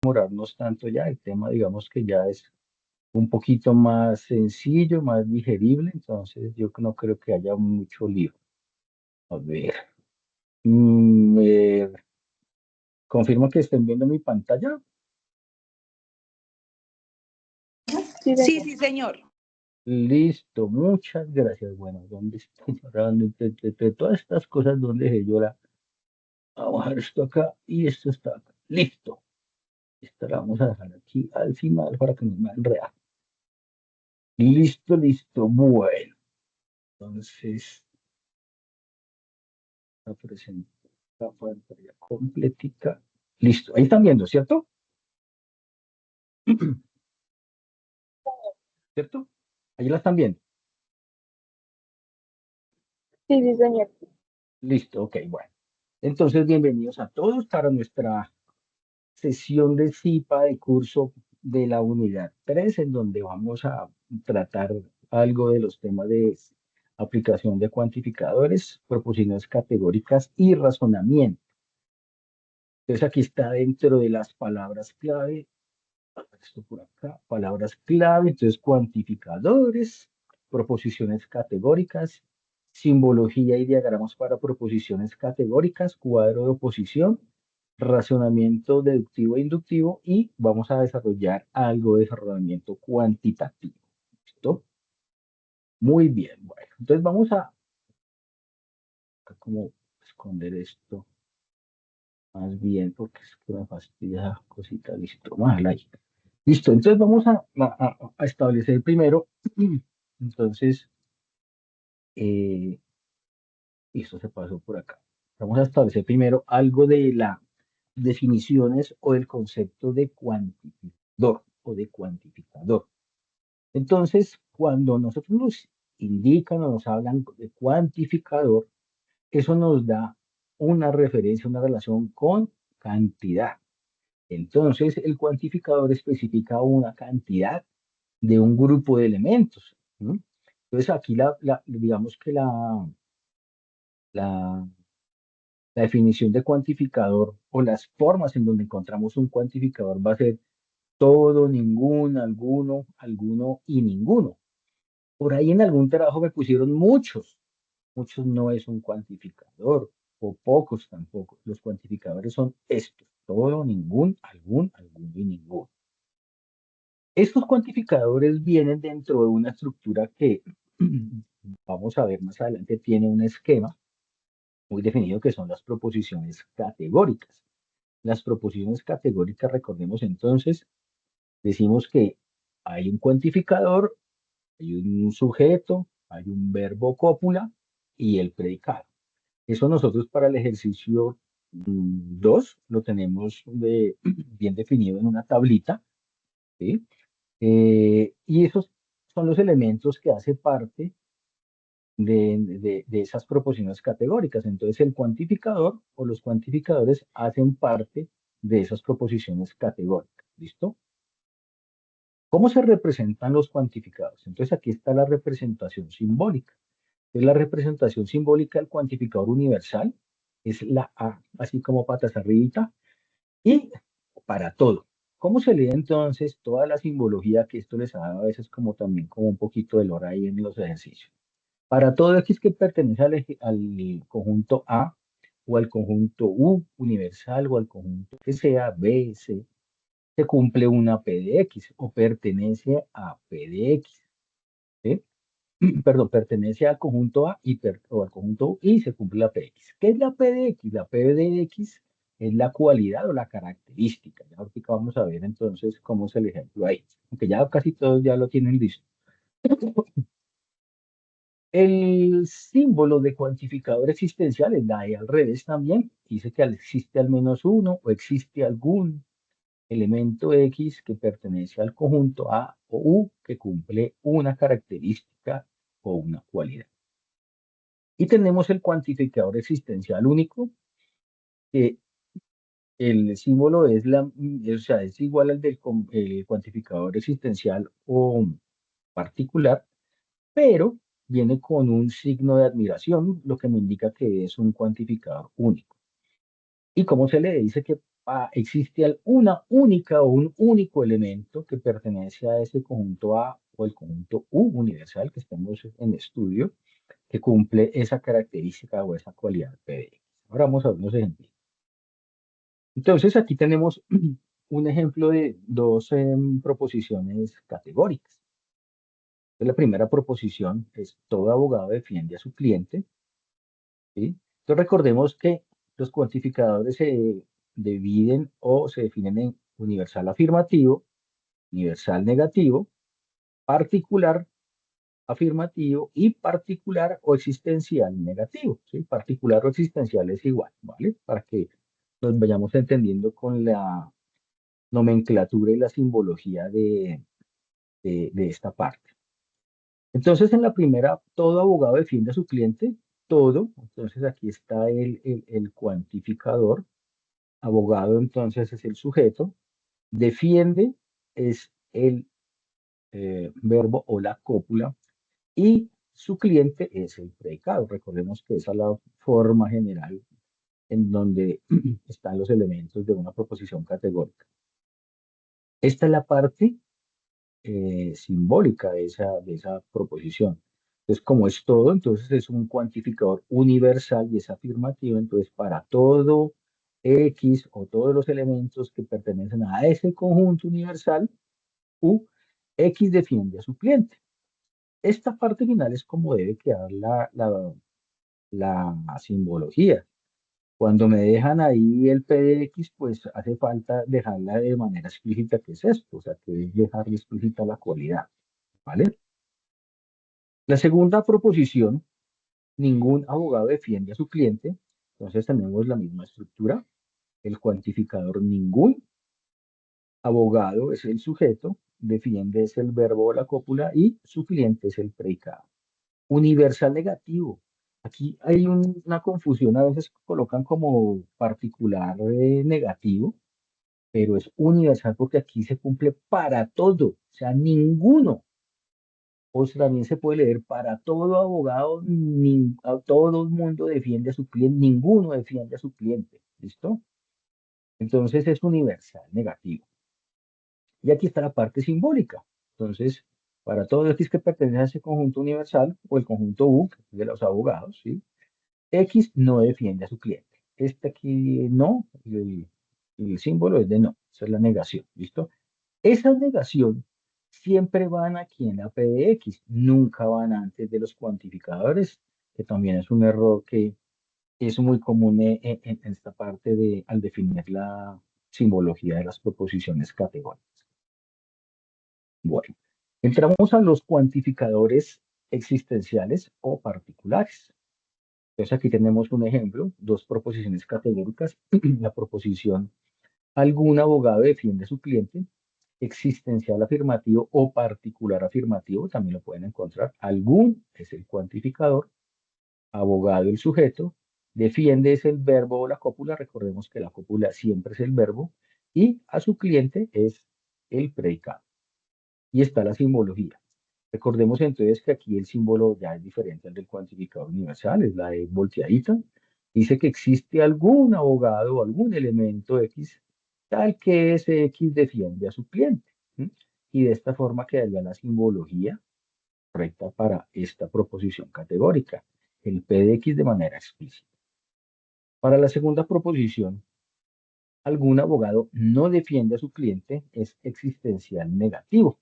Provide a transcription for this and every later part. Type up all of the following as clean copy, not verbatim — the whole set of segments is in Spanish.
demorarnos tanto ya. El tema, digamos que ya es un poquito más sencillo, más digerible, entonces yo no creo que haya mucho lío. A ver, me confirmo que estén viendo mi pantalla. Sí, sí, señor. Listo, muchas gracias. Bueno, ¿dónde estoy? Ahora, de todas estas cosas, ¿dónde dejé yo la? Vamos a dejar esto acá y esto está acá. Listo. Esta la vamos a dejar aquí al final para que no me enrede. Listo, listo. Bueno, entonces, la presento la pantalla completica. Listo. Ahí están viendo, ¿cierto? ¿Cierto? Ahí la están viendo. Sí, sí, señor. Listo, ok, bueno. Entonces, bienvenidos a todos para nuestra sesión de CIPA de curso de la unidad 3, en donde vamos a tratar algo de los temas de aplicación de cuantificadores, proposiciones categóricas y razonamiento. Entonces, aquí está dentro de las palabras clave, esto por acá, palabras clave, entonces cuantificadores, proposiciones categóricas, simbología y diagramas para proposiciones categóricas, cuadro de oposición, razonamiento deductivo e inductivo y vamos a desarrollar algo de razonamiento cuantitativo. ¿Listo? Muy bien, bueno, entonces vamos a como esconder esto más bien porque es que me fastidia esa cosita, listo, mal ahí. Listo, entonces vamos a establecer primero, entonces, esto se pasó por acá. Vamos a establecer primero algo de las definiciones o del concepto de cuantificador o de cuantificador. Entonces, cuando nosotros nos indican o nos hablan de cuantificador, eso nos da una referencia, una relación con cantidad. Entonces, el cuantificador especifica una cantidad de un grupo de elementos. ¿No? Entonces, aquí digamos que la, la definición de cuantificador o las formas en donde encontramos un cuantificador va a ser todo, ningún, alguno, alguno y ninguno. Por ahí en algún trabajo me pusieron muchos. Muchos no es un cuantificador, o pocos tampoco. Los cuantificadores son estos, todo, ningún, algún, alguno y ninguno. Estos cuantificadores vienen dentro de una estructura que vamos a ver más adelante, tiene un esquema muy definido que son las proposiciones categóricas. Las proposiciones categóricas, recordemos entonces, decimos que hay un cuantificador, hay un sujeto, hay un verbo cópula y el predicado. Eso nosotros para el ejercicio 2 lo tenemos bien definido en una tablita, ¿sí? Y esos son los elementos que hace parte de esas proposiciones categóricas. Entonces, el cuantificador o los cuantificadores hacen parte de esas proposiciones categóricas. ¿Listo? ¿Cómo se representan los cuantificados? Entonces, aquí está la representación simbólica. Es la representación simbólica del cuantificador universal. Es la A, así como patas arribita. Y para todo. ¿Cómo se lee entonces toda la simbología que esto les ha dado a veces como también como un poquito de lore ahí en los ejercicios? Para todo X que pertenece al conjunto A o al conjunto U universal o al conjunto que sea B, C, se cumple una P de X o pertenece a P de X. ¿Sí? Perdón, pertenece al conjunto A o al conjunto U y se cumple la PX. ¿Qué es la P de X? La P de X es la cualidad o la característica. Ya ahorita vamos a ver entonces cómo es el ejemplo ahí. Aunque ya casi todos ya lo tienen listo. El símbolo de cuantificador existencial es la E al revés también. Dice que existe al menos uno o existe algún elemento X que pertenece al conjunto A o U que cumple una característica o una cualidad. Y tenemos el cuantificador existencial único, que el símbolo es, o sea, es igual al del cuantificador existencial o particular, pero viene con un signo de admiración, lo que me indica que es un cuantificador único. ¿Y cómo se le dice que existe una única o un único elemento que pertenece a ese conjunto A o el conjunto U universal que estamos en estudio, que cumple esa característica o esa cualidad PDX. Ahora vamos a ver unos ejemplos. Entonces aquí tenemos un ejemplo de dos proposiciones categóricas. La primera proposición es: todo abogado defiende a su cliente, ¿sí? Entonces recordemos que los cuantificadores se dividen o se definen en universal afirmativo, universal negativo, particular afirmativo y particular o existencial negativo, ¿sí? Particular o existencial es igual, ¿vale? Para que nos vayamos entendiendo con la nomenclatura y la simbología de esta parte. Entonces, en la primera, todo abogado defiende a su cliente, todo. Entonces, aquí está el cuantificador. Abogado, entonces, es el sujeto. Defiende es el verbo o la cópula. Y su cliente es el predicado. Recordemos que esa es la forma general en donde están los elementos de una proposición categórica. Esta es la parte simbólica de esa proposición. Entonces, como es todo, entonces es un cuantificador universal y es afirmativo. Entonces, para todo X o todos los elementos que pertenecen a ese conjunto universal, U, X defiende a su cliente. Esta parte final es como debe quedar la simbología. Cuando me dejan ahí el PDX, pues hace falta dejarla de manera explícita que es esto, o sea, que es dejarle explícita la cualidad, ¿vale? La segunda proposición: ningún abogado defiende a su cliente. Entonces tenemos la misma estructura. El cuantificador ningún, abogado es el sujeto, defiende es el verbo o la cópula y su cliente es el predicado. Universal negativo. Aquí hay una confusión, a veces colocan como particular negativo, pero es universal porque aquí se cumple para todo, o sea, ninguno. O también se puede leer: para todo abogado, a todo el mundo defiende a su cliente, ninguno defiende a su cliente. ¿Listo? Entonces es universal, negativo. Y aquí está la parte simbólica. Entonces, para todo X que pertenece a ese conjunto universal o el conjunto U, que es de los abogados, ¿sí? X no defiende a su cliente. Este aquí no, el símbolo es de no, esa es la negación, ¿listo? Esa negación siempre van aquí en la PDX, nunca van antes de los cuantificadores, que también es un error que es muy común en esta parte al definir la simbología de las proposiciones categóricas. Bueno, entramos a los cuantificadores existenciales o particulares. Entonces aquí tenemos un ejemplo, dos proposiciones categóricas. La proposición: algún abogado defiende a su cliente, existencial afirmativo o particular afirmativo, también lo pueden encontrar. Algún es el cuantificador, abogado el sujeto, defiende es el verbo o la cópula, recordemos que la cópula siempre es el verbo, y a su cliente es el predicado. Y está la simbología. Recordemos entonces que aquí el símbolo ya es diferente al del cuantificador universal, es la de volteadita. Dice que existe algún abogado o algún elemento X tal que ese X defiende a su cliente. ¿Sí? Y de esta forma quedaría la simbología correcta para esta proposición categórica, el P de X de manera explícita. Para la segunda proposición, algún abogado no defiende a su cliente, es existencial negativo.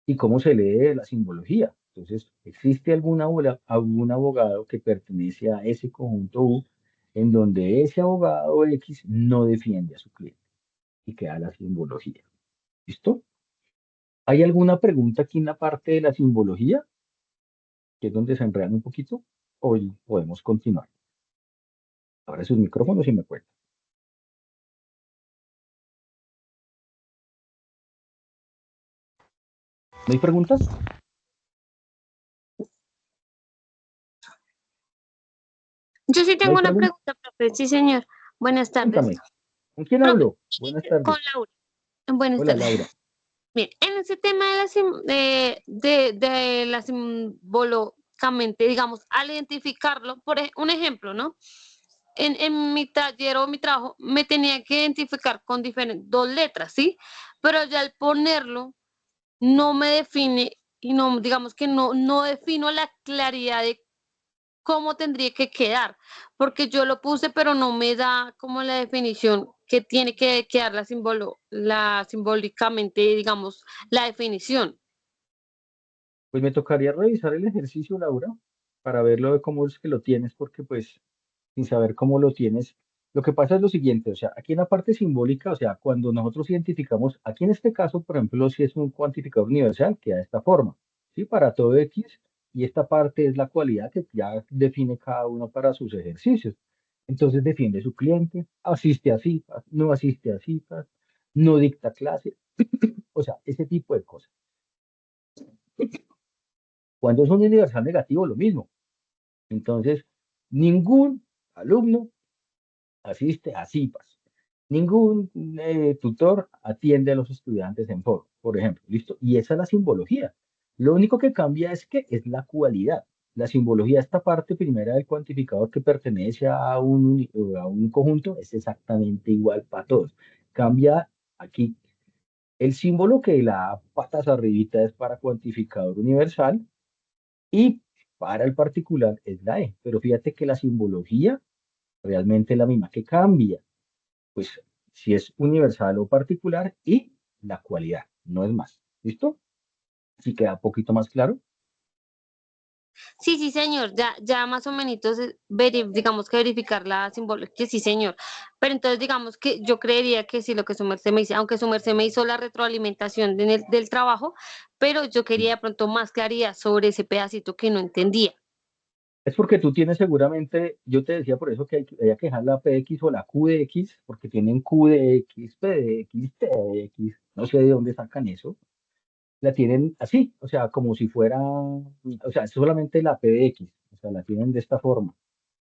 ¿Y cómo se lee la simbología? Entonces, ¿existe algún abogado que pertenece a ese conjunto U en donde ese abogado X no defiende a su cliente? Y queda la simbología. ¿Listo? ¿Hay alguna pregunta aquí en la parte de la simbología? Que es donde se enredan un poquito. Hoy podemos continuar. Ahora sus micrófonos y me cuentan. ¿No hay preguntas? Yo sí ¿No tengo hay una preguntas? pregunta, profe. Sí, señor. Buenas tardes. Cuéntame. ¿Con quién Profe, hablo? Buenas con tardes. Laura. Buenas Hola, tardes. Laura. Bien, en ese tema de la simbológicamente, digamos, al identificarlo, un ejemplo, ¿no? en mi taller o mi trabajo me tenía que identificar con diferentes, dos letras, ¿sí? Pero ya al ponerlo no me define y no, digamos que no defino la claridad de cómo tendría que quedar, porque yo lo puse, pero no me da como la definición que tiene que quedar la simbólicamente, digamos, la definición. Pues me tocaría revisar el ejercicio, Laura, para verlo de cómo es que lo tienes, porque pues sin saber cómo lo tienes, lo que pasa es lo siguiente, o sea, aquí en la parte simbólica, o sea, cuando nosotros identificamos, aquí en este caso, por ejemplo, si es un cuantificador universal, queda de esta forma, ¿sí? Para todo X, y esta parte es la cualidad que ya define cada uno para sus ejercicios. Entonces defiende su cliente, asiste a citas, no asiste a citas, no dicta clase, o sea, ese tipo de cosas. Cuando es un universal negativo, lo mismo. Entonces, ningún alumno asiste a CIPAS. Ningún tutor atiende a los estudiantes en foro, por ejemplo. ¿Listo? Y esa es la simbología. Lo único que cambia es que es la cualidad. La simbología, esta parte primera del cuantificador que pertenece a un conjunto, es exactamente igual para todos. Cambia aquí el símbolo que la patas arribita es para cuantificador universal y para el particular es la E. Pero fíjate que la simbología realmente es la misma, que cambia, pues si es universal o particular y la cualidad, no es más. ¿Listo? Si queda un poquito más claro. Sí, sí, señor, ya más o menos, digamos que verificar la simbología, que sí, señor. Pero entonces, digamos que yo creería que sí, lo que su merced me dice, aunque su merced me hizo la retroalimentación del trabajo, pero yo quería de pronto más claridad sobre ese pedacito que no entendía. Es porque tú tienes seguramente, yo te decía por eso que hay que dejar la PX o la Q de X, porque tienen Q de X, P de X, T de X, no sé de dónde sacan eso. La tienen así, o sea, como si fuera, o sea, es solamente la P de X, o sea, la tienen de esta forma,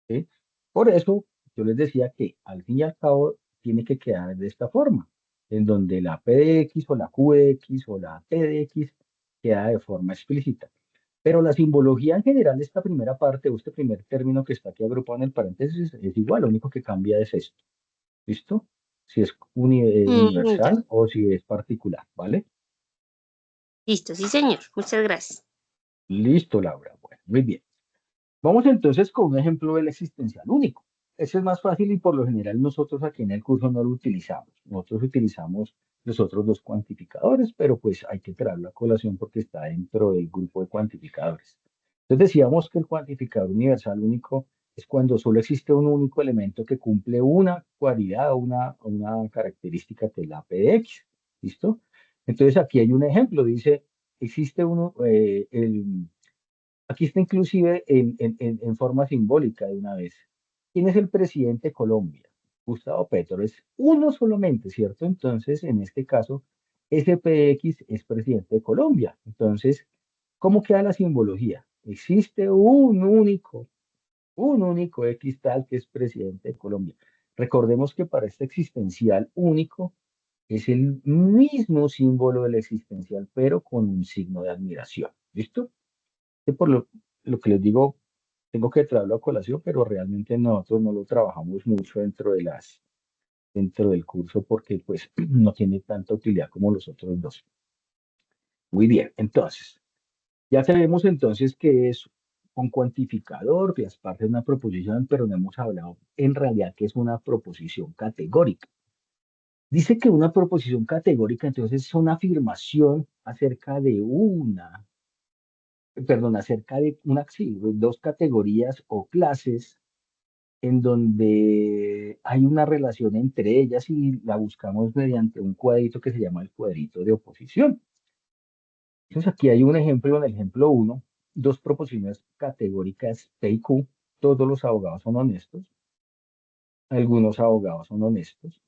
¿sí? Por eso yo les decía que al fin y al cabo tiene que quedar de esta forma, en donde la P de X o la Q de X o la T de X queda de forma explícita. Pero la simbología en general de esta primera parte o este primer término que está aquí agrupado en el paréntesis es igual, lo único que cambia es esto, ¿listo? Si es Ya. universal o si es particular, ¿vale? Listo, sí, señor. Muchas gracias. Listo, Laura. Bueno, muy bien. Vamos entonces con un ejemplo del existencial único. Ese es más fácil y por lo general nosotros aquí en el curso no lo utilizamos. Nosotros utilizamos los otros dos cuantificadores, pero pues hay que traerlo a colación porque está dentro del grupo de cuantificadores. Entonces decíamos que el cuantificador universal único es cuando solo existe un único elemento que cumple una cualidad o una característica que es la P de X. ¿Listo? Entonces aquí hay un ejemplo, dice, existe uno, aquí está inclusive en forma simbólica de una vez. ¿Quién es el presidente de Colombia? Gustavo Petro. Es uno solamente, ¿cierto? Entonces, en este caso, SPX es presidente de Colombia. Entonces, ¿cómo queda la simbología? Existe un único X tal que es presidente de Colombia. Recordemos que para este existencial único es el mismo símbolo del existencial, pero con un signo de admiración. ¿Listo? Que por lo que les digo, tengo que traerlo a colación, pero realmente nosotros no lo trabajamos mucho dentro del curso porque pues no tiene tanta utilidad como los otros dos. Muy bien, entonces, ya sabemos entonces que es un cuantificador, que es parte de una proposición, pero no hemos hablado en realidad que es una proposición categórica. Dice que una proposición categórica entonces es una afirmación acerca de acerca de sí, dos categorías o clases en donde hay una relación entre ellas y la buscamos mediante un cuadrito que se llama el cuadrito de oposición. Entonces aquí hay un ejemplo, en el ejemplo uno, dos proposiciones categóricas P y Q. Todos los abogados son honestos, algunos abogados son honestos.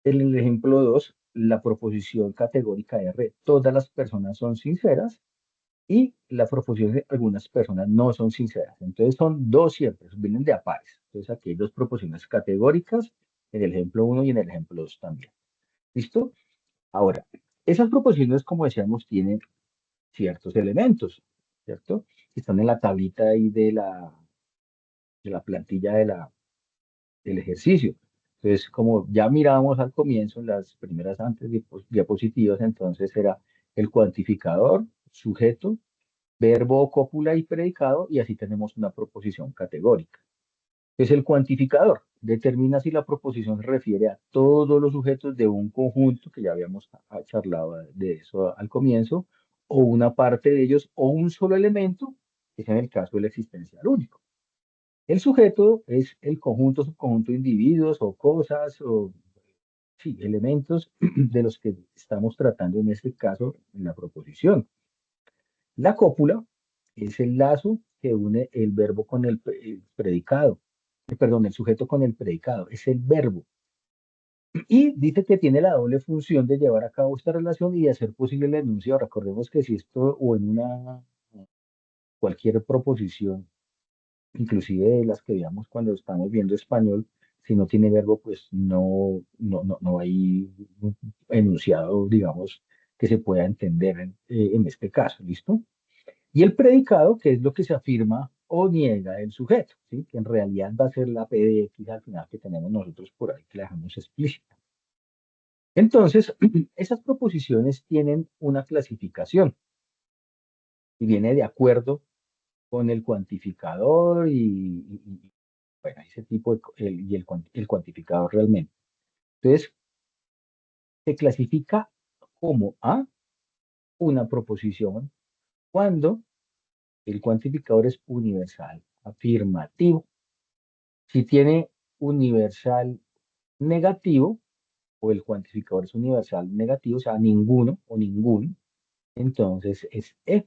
En el ejemplo 2, la proposición categórica R, todas las personas son sinceras y la proposición de algunas personas no son sinceras. Entonces son dos siempre, vienen de a pares. Entonces aquí hay dos proposiciones categóricas en el ejemplo uno y en el ejemplo 2 también. ¿Listo? Ahora, esas proposiciones, como decíamos, tienen ciertos elementos, ¿cierto? Que están en la tablita ahí de la plantilla del ejercicio. Entonces, como ya mirábamos al comienzo, en las primeras antes diapositivas, entonces era el cuantificador, sujeto, verbo, cópula y predicado, y así tenemos una proposición categórica. Es el cuantificador. Determina si la proposición se refiere a todos los sujetos de un conjunto, que ya habíamos charlado de eso al comienzo, o una parte de ellos, o un solo elemento, que es en el caso del existencial único. El sujeto es el conjunto, subconjunto de individuos o cosas o sí, elementos de los que estamos tratando en este caso en la proposición. La cópula es el lazo que une el verbo con el predicado, perdón, el sujeto con el predicado, es el verbo. Y dice que tiene la doble función de llevar a cabo esta relación y de hacer posible el enunciado. Recordemos que si esto o en una cualquier proposición, inclusive de las que veamos cuando estamos viendo español, si no tiene verbo, pues no hay un enunciado, digamos, que se pueda entender en este caso, ¿listo? Y el predicado, que es lo que se afirma o niega el sujeto, ¿sí? Que en realidad va a ser la P de X al final que tenemos nosotros por ahí, que la dejamos explícita. Entonces, esas proposiciones tienen una clasificación y viene de acuerdo con el cuantificador bueno, ese tipo el cuantificador realmente. Entonces, se clasifica como A, una proposición, cuando el cuantificador es universal, afirmativo. Si tiene universal negativo, o el cuantificador es universal negativo, o sea, ninguno o ningún, entonces es E.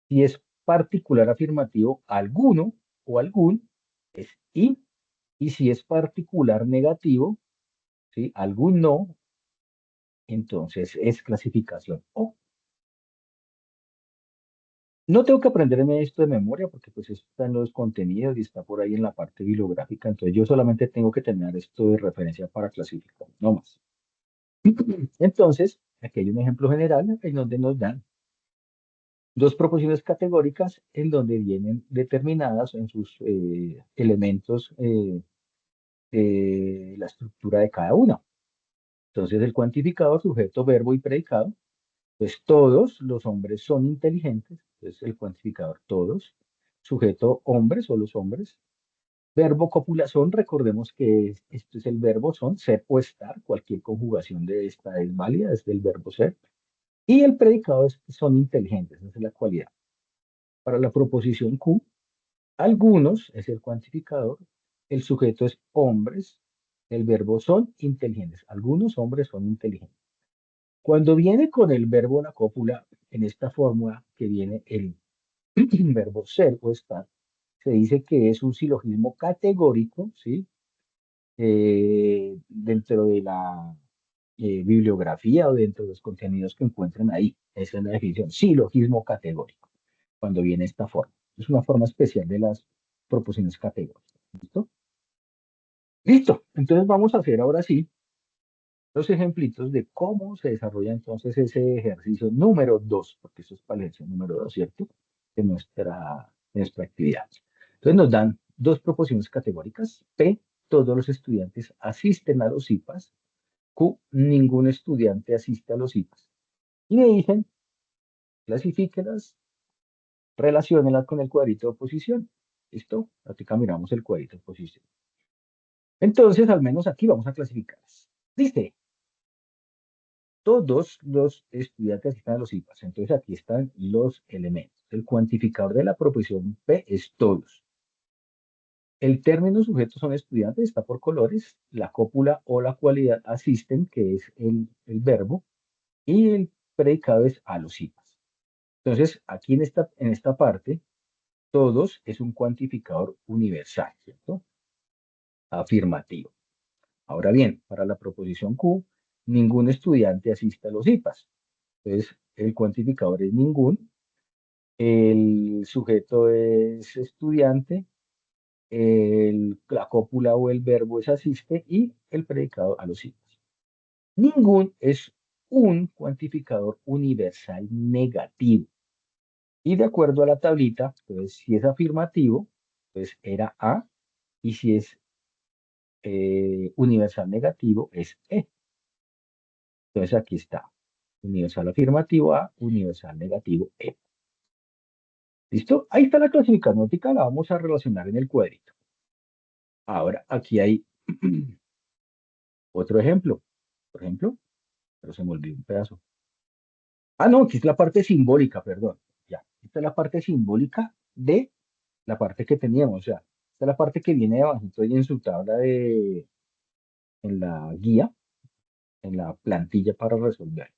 Si es particular afirmativo, alguno o algún, es I. Y si es particular negativo, ¿sí? Algún no, entonces es clasificación O. No tengo que aprenderme esto de memoria porque pues esto está en los contenidos y está por ahí en la parte bibliográfica. Entonces yo solamente tengo que tener esto de referencia para clasificar, no más. Entonces, aquí hay un ejemplo general en donde nos dan dos proposiciones categóricas en donde vienen determinadas en sus elementos la estructura de cada una. Entonces, el cuantificador, sujeto, verbo y predicado, pues todos los hombres son inteligentes, entonces el cuantificador todos, sujeto hombres o los hombres, verbo copulación, recordemos que esto es el verbo son, ser o estar, cualquier conjugación de esta es válida, es del verbo ser, y el predicado es son inteligentes, esa es la cualidad. Para la proposición Q, algunos es el cuantificador, el sujeto es hombres, el verbo son inteligentes, algunos hombres son inteligentes. Cuando viene con el verbo la cópula, en esta fórmula que viene el verbo ser o estar, se dice que es un silogismo categórico, ¿sí? Dentro de la bibliografía o dentro de los contenidos que encuentran ahí. Esa es la definición, silogismo categórico, cuando viene esta forma. Es una forma especial de las proposiciones categóricas. ¿Listo? Listo. Entonces vamos a hacer ahora sí los ejemplitos de cómo se desarrolla entonces ese ejercicio número 2, porque eso es para el ejercicio número 2, ¿cierto? De nuestra actividad. Entonces nos dan dos proposiciones categóricas. P, todos los estudiantes asisten a los IPAs. Q, ningún estudiante asiste a los IPAs. Y me dicen, clasifíquelas, relaciónelas con el cuadrito de oposición. ¿Listo? Aquí miramos el cuadrito de oposición. Entonces, al menos aquí vamos a clasificarlas. Dice, todos los estudiantes asisten a los IPAs. Entonces aquí están los elementos. El cuantificador de la proposición P es todos. El término sujeto son estudiantes, está por colores. La cópula o la cualidad asisten, que es el verbo. Y el predicado es a los IPAs. Entonces, aquí en esta parte, todos es un cuantificador universal, ¿cierto? Afirmativo. Ahora bien, para la proposición Q, ningún estudiante asiste a los IPAs. Entonces, el cuantificador es ningún, el sujeto es estudiante, la cópula o el verbo es asiste y el predicado a los IPAs. Ningún es un cuantificador universal negativo. Y de acuerdo a la tablita, pues si es afirmativo, pues era A, y si es universal negativo es E. Entonces aquí está. Universal afirmativo A, universal negativo E. ¿Listo? Ahí está la clasificadora, la vamos a relacionar en el cuadrito. Ahora, aquí hay otro ejemplo. Por ejemplo, pero se me olvidó un pedazo. Ah, no, aquí es la parte simbólica, perdón. Ya, esta es la parte simbólica de la parte que teníamos. O sea, esta es la parte que viene debajito ahí en su tabla en la guía, en la plantilla para resolver.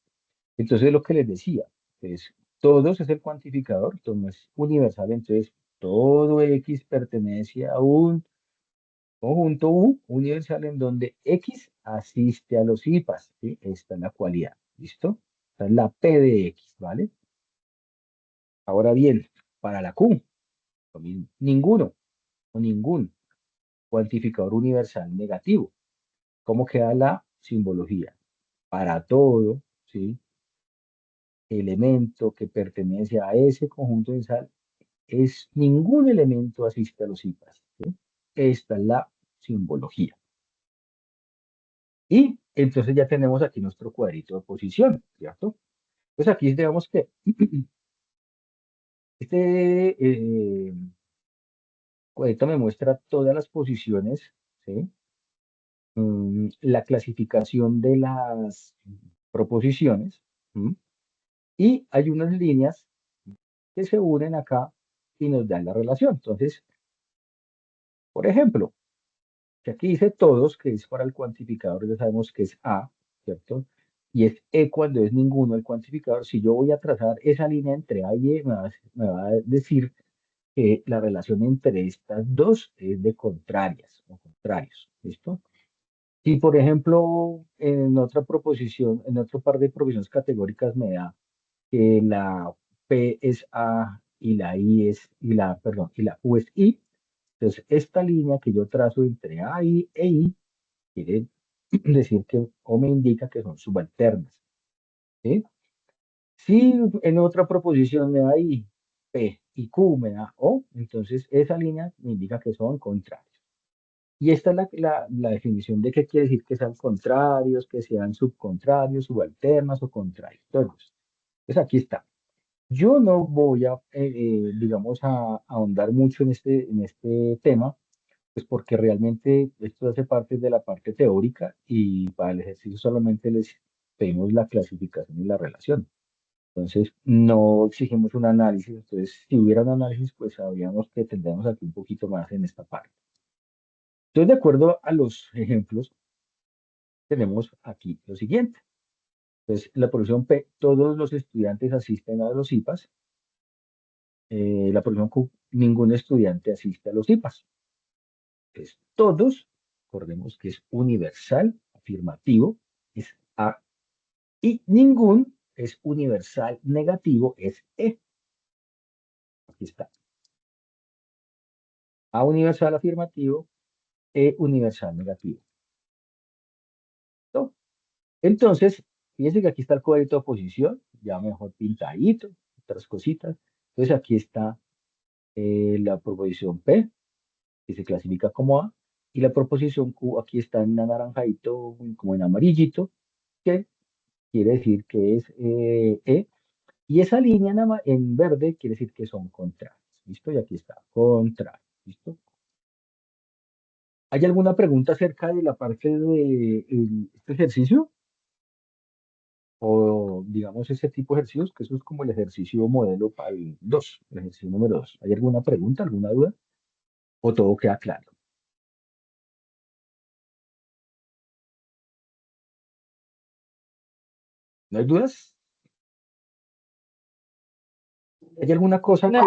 Entonces, lo que les decía, es todos es el cuantificador, entonces no es universal, entonces todo X pertenece a un conjunto U universal en donde X asiste a los IPAs, ¿sí? Esta es la cualidad, ¿listo? Esta es la P de X, ¿vale? Ahora bien, para la Q, lo mismo, ninguno o ningún cuantificador universal negativo. ¿Cómo queda la simbología? Para todo, ¿sí? Elemento que pertenece a ese conjunto universal es ningún elemento asiste a los IPAs, ¿sí? Esta es la simbología. Y entonces ya tenemos aquí nuestro cuadrito de posición, ¿cierto? Pues aquí digamos que este cuadrito me muestra todas las posiciones, ¿sí? La clasificación de las proposiciones, ¿sí? Y hay unas líneas que se unen acá y nos dan la relación. Entonces, por ejemplo, que aquí dice todos, que es para el cuantificador, ya sabemos que es A, ¿cierto? Y es E cuando es ninguno el cuantificador. Si yo voy a trazar esa línea entre A y E, me va a decir que la relación entre estas dos es de contrarias o contrarios, ¿listo? Si, por ejemplo, en otra proposición, en otro par de proposiciones categóricas me da que la P es A y la I es, perdón, y la U es I, entonces esta línea que yo trazo entre A e I quiere decir que, o me indica que son subalternas, ¿sí? Si en otra proposición me da I, P y Q me da O, entonces esa línea me indica que son contrarios. Y esta es la definición de qué quiere decir que sean contrarios, que sean subcontrarios, subalternas o contrarios. Entonces aquí está. Yo no voy a, digamos, a ahondar mucho en este tema, pues porque realmente esto hace parte de la parte teórica y para el ejercicio solamente les pedimos la clasificación y la relación. Entonces, no exigimos un análisis. Entonces, si hubiera un análisis, pues sabríamos que tendríamos aquí un poquito más en esta parte. Entonces, de acuerdo a los ejemplos, tenemos aquí lo siguiente. Entonces, la posición P, todos los estudiantes asisten a los IPAs. La posición Q, ningún estudiante asiste a los IPAs. Entonces, todos, recordemos que es universal, afirmativo, es A, y ningún es universal, negativo, es E. Aquí está. A universal afirmativo, E universal negativo. ¿No? Entonces, fíjense que aquí está el cuadrito de oposición, ya mejor pintadito, otras cositas. Entonces aquí está la proposición P, que se clasifica como A, y la proposición Q aquí está en anaranjadito, como en amarillito, que quiere decir que es E, y esa línea en verde quiere decir que son contrarios. ¿Listo? Y aquí está, contrario. ¿Listo? ¿Hay alguna pregunta acerca de la parte de este ejercicio? O digamos ese tipo de ejercicios, que eso es como el ejercicio modelo para el 2, el ejercicio número 2. ¿Hay alguna pregunta, alguna duda? ¿O todo queda claro? ¿No hay dudas? ¿Hay alguna cosa No.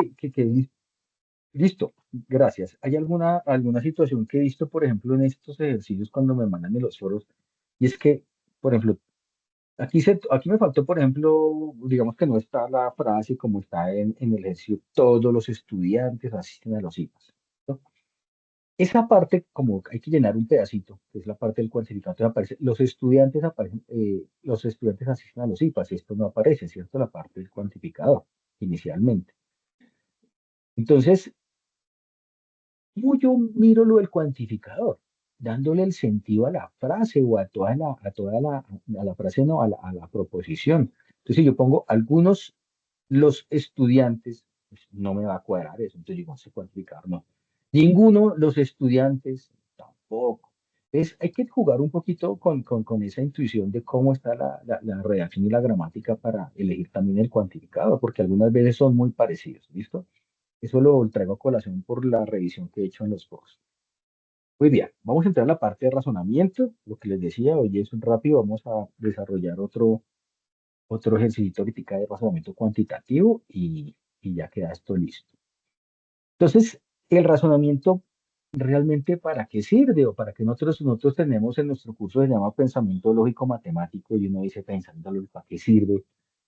listo? Gracias. ¿Hay alguna situación que he visto, por ejemplo, en estos ejercicios cuando me mandan de los foros? Y es que, por ejemplo, aquí me faltó, por ejemplo, digamos que no está la frase como está en el ejercicio, todos los estudiantes asisten a los IPAs. ¿No? Esa parte, como hay que llenar un pedacito, que es la parte del cuantificador, entonces los estudiantes asisten a los IPAs, y esto no aparece, ¿cierto? La parte del cuantificador, inicialmente. Entonces, ¿cómo yo miro lo del cuantificador? dándole el sentido a la frase o a la frase, no, a la proposición. Entonces, si yo pongo algunos, los estudiantes, pues no me va a cuadrar eso. Entonces, digo, no sé cuantificar, no. Ninguno, los estudiantes, tampoco. Entonces, hay que jugar un poquito con esa intuición de cómo está la redacción y la gramática para elegir también el cuantificador, porque algunas veces son muy parecidos, ¿listo? Eso lo traigo a colación por la revisión que he hecho en los posts. Muy bien, vamos a entrar a la parte de razonamiento. Lo que les decía, hoy es un rápido, vamos a desarrollar otro ejercicio ahorita de razonamiento cuantitativo y ya queda esto listo. Entonces, el razonamiento realmente para qué sirve o para qué nosotros tenemos en nuestro curso se llama pensamiento lógico matemático y uno dice pensamiento lógico, ¿para qué sirve?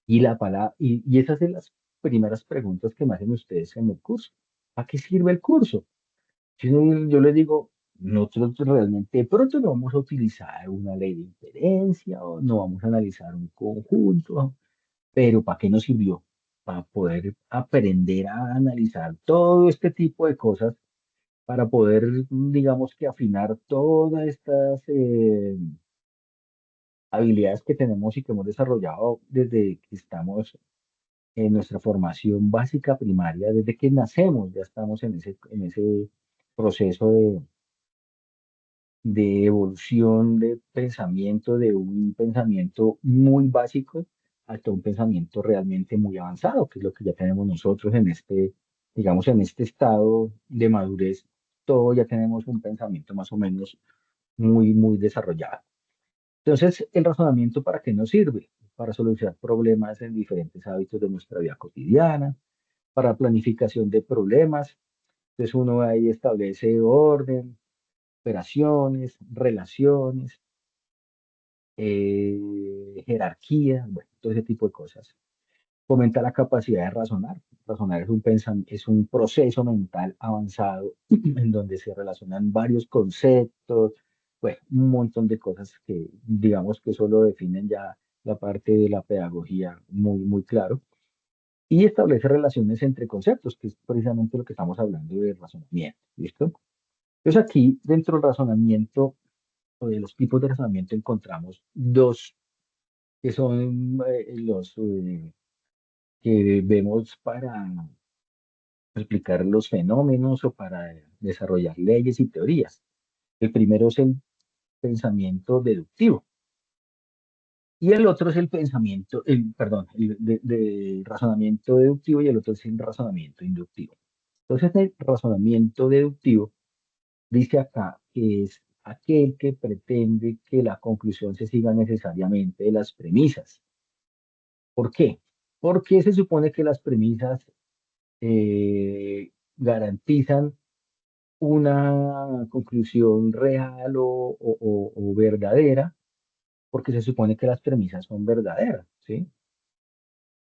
Y la palabra, y esas son las primeras preguntas que me hacen ustedes en el curso. ¿Para qué sirve el curso? Yo les digo, nosotros realmente de pronto no vamos a utilizar una ley de inferencia o no vamos a analizar un conjunto, pero ¿para qué nos sirvió? Para poder aprender a analizar todo este tipo de cosas, para poder, digamos que afinar todas estas habilidades que tenemos y que hemos desarrollado desde que estamos en nuestra formación básica primaria, desde que nacemos, ya estamos en ese proceso de evolución de pensamiento, de un pensamiento muy básico hasta un pensamiento realmente muy avanzado, que es lo que ya tenemos nosotros en este, digamos, en este estado de madurez. Todo ya tenemos un pensamiento más o menos muy desarrollado. Entonces, ¿el razonamiento para qué nos sirve? Para solucionar problemas en diferentes hábitos de nuestra vida cotidiana, para planificación de problemas. Entonces, uno ahí establece orden, operaciones, relaciones, jerarquía, bueno, todo ese tipo de cosas. Fomenta la capacidad de razonar. Razonar es un proceso mental avanzado en donde se relacionan varios conceptos, bueno, un montón de cosas que digamos que eso lo definen ya la parte de la pedagogía muy claro. Y establece relaciones entre conceptos, que es precisamente lo que estamos hablando de razonamiento. ¿Listo? Entonces aquí, dentro del razonamiento, o de los tipos de razonamiento encontramos dos que son los que vemos para explicar los fenómenos o para desarrollar leyes y teorías. El primero es el pensamiento deductivo y el otro es el pensamiento, perdón, de razonamiento deductivo y el otro es el razonamiento inductivo. Entonces, el razonamiento deductivo dice acá que es aquel que pretende que la conclusión se siga necesariamente de las premisas. ¿Por qué? Porque se supone que las premisas garantizan una conclusión real o verdadera, porque se supone que las premisas son verdaderas, ¿sí?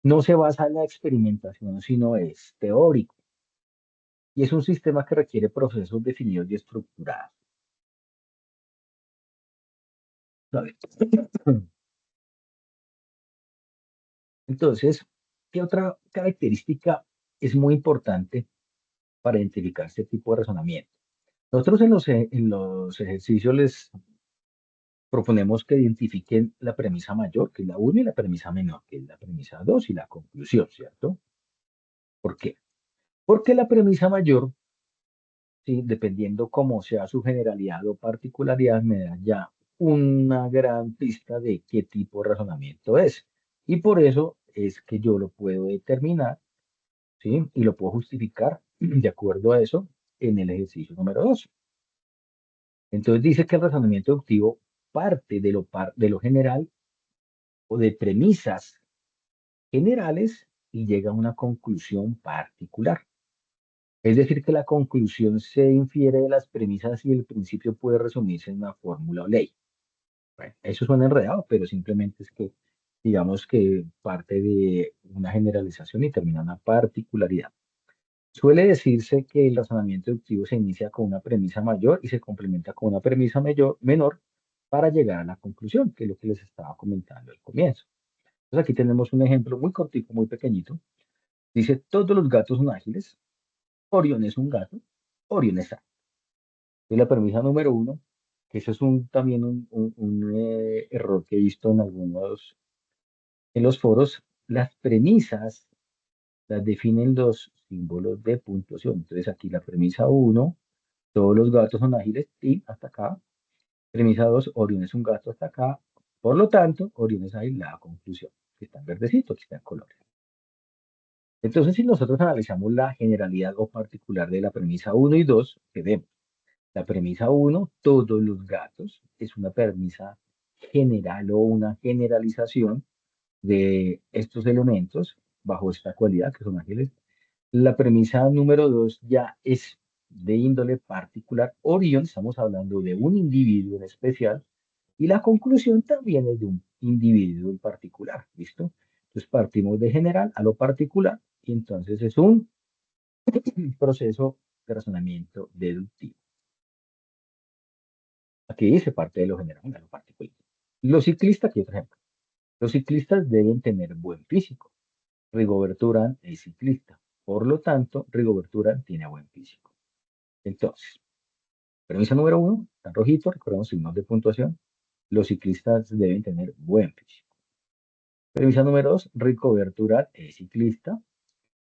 No se basa en la experimentación, sino es teórico. Y es un sistema que requiere procesos definidos y estructurados. ¿Sabe? Entonces, ¿qué otra característica es muy importante para identificar este tipo de razonamiento? Nosotros en los ejercicios les proponemos que identifiquen la premisa mayor, que es la uno y la premisa menor, que es la premisa 2 y la conclusión, ¿cierto? ¿Por qué? Porque la premisa mayor, ¿sí? Dependiendo cómo sea su generalidad o particularidad, me da ya una gran pista de qué tipo de razonamiento es. Y por eso es que yo lo puedo determinar, ¿sí? Y lo puedo justificar de acuerdo a eso en el ejercicio número 2. Entonces dice que el razonamiento deductivo parte de lo general o de premisas generales y llega a una conclusión particular. Es decir, que la conclusión se infiere de las premisas y el principio puede resumirse en una fórmula o ley. Bueno, eso suena enredado, pero simplemente es que, digamos que parte de una generalización y termina en una particularidad. Suele decirse que el razonamiento deductivo se inicia con una premisa mayor y se complementa con una premisa menor para llegar a la conclusión, que es lo que les estaba comentando al comienzo. Entonces aquí tenemos un ejemplo muy cortito, muy pequeñito. Dice, todos los gatos son ágiles. Orión es un gato. Orión es ágil. Es la premisa número uno. que eso es también error que he visto en los foros. Las premisas las definen los símbolos de puntuación. Entonces aquí la premisa uno, todos los gatos son ágiles y hasta acá. Premisa 2, Orión es un gato hasta acá. Por lo tanto, Orión es ágil, la conclusión, que está en verdecito, aquí está en colores. Entonces, si nosotros analizamos la generalidad o particular de la premisa uno y 2, tenemos la premisa uno, todos los gatos, es una premisa general o una generalización de estos elementos bajo esta cualidad que son ágiles. La premisa número 2 ya es de índole particular. Orión, estamos hablando de un individuo en especial, y la conclusión también es de un individuo en particular, ¿listo? Entonces partimos de general a lo particular y entonces es un proceso de razonamiento deductivo. Aquí se parte de lo general a lo particular. Los ciclistas, aquí otro ejemplo. Los ciclistas deben tener buen físico. Rigoberto Urán es ciclista. Por lo tanto, Rigoberto Urán tiene buen físico. Entonces, premisa número uno, está en rojito, recordemos signos de puntuación. Los ciclistas deben tener buen físico. Premisa número dos, Rigoberto Urán es ciclista.